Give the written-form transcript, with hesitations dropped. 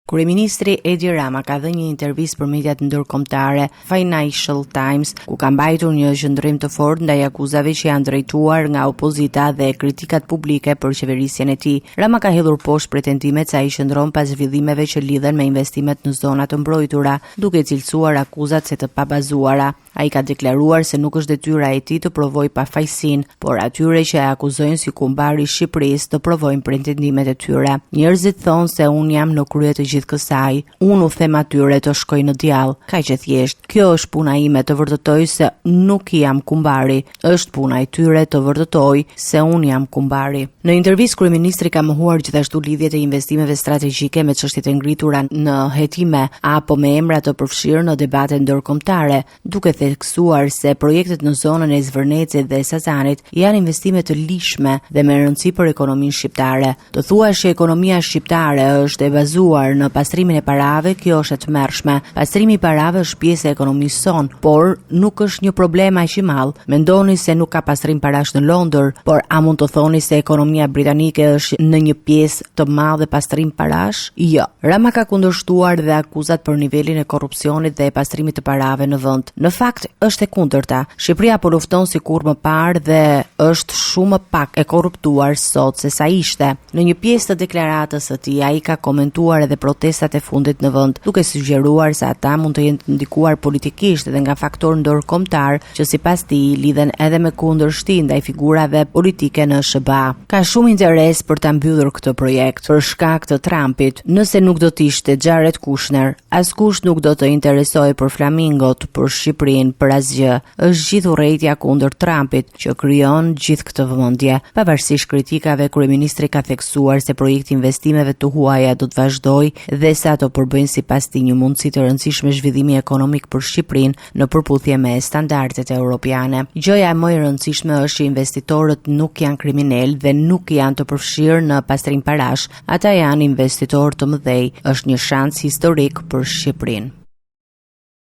Kryeministri Edi Rama ka dhënë një intervistë për mediat ndërkombëtare Financial Times, ku ka mbajtur një qendrim të fortë ndaj akuzave që janë drejtuar nga opozita dhe kritikat publike për qeverisjen e tij. Rama ka hedhur poshtë pretendimet se ai qëndron pas zhvillimeve që lidhen me investimet në zona të mbrojtura, duke cilësuar akuzat se të pabazuara. Ai ka deklaruar se nuk është detyra e tij të provojë pafajësinë, por atyre që e akuzojnë si kumbari i Shqipërisë të provojnë pretendimet e tyre. Njerëzit thonë se unë jam në krye të gjithë kësaj. Unë u them atyre të shkoj në djallë, kaq e thjesht. Kjo është puna ime të vërtetoj se nuk jam kumbari. Është puna e tyre të vërtetoj se unë jam kumbari. Në intervistë kryeministri ka mohuar gjithashtu lidhjet e investimeve strategjike me çështjet e ngritura në hetime apo me emra të përfshirë në debate ndërkombëtare, duke theksuar se projektet në zonën e Zvërnecit dhe Sazanit janë investime të lishme dhe me rëndësi për ekonominë shqiptare. Të thuash që ekonomia shqiptare është e bazuar në pastrimin e parave, kjo është e tmerrshme. Pastrimi i parave është pjesë e ekonomisë son, por nuk është një problem aq i madh. Mendoni se nuk ka pastrim parash në Londër, por a mund të thoni se ekonomia britanike është në një pjesë të madhe pastrim parash? Jo. Rama ka kundërshtuar dhe akuzat për nivelin e korrupsionit dhe e pastrimit të parave në vend. Në fakt, është e kundërta. Shqipëria po lufton sikur më parë dhe është shumë më pak e korruptuar sot se sa ishte. Në një pjesë të deklaratës së tij, ai ka komentuar edhe protestat e fundit në vend, duke sugjeruar se ata mund të jenë të ndikuar politikisht dhe nga faktorë ndërkombëtar që sipas tij lidhen edhe me kundërshtin ndaj figurave politike në SBA. Ka shumë interes për ta mbyllur këtë projekt për shkak të Trumpit. Nëse nuk do të ishte Jared Kushner, askush nuk do të interesojë për flamingot, për Shqipërinë, për asgjë. Është gjithë urrejtja kundër Trumpit që krijon gjithë këtë vëmendje. Pavarësisht kritikave, kryeministri ka theksuar se projekti i investimeve të huaja do të vazhdojë dhe se ato përbëjnë sipas tij një mundësi të rëndësishme zhvillimi ekonomik për Shqipërinë në përputhje me standardet europiane. Gjëja më e rëndësishme është që investitorët nuk janë kriminalë dhe nuk janë të përfshirë në pastrim parash. Ata janë investitorë të mëdhej. Është një shans historik për Shqipërinë.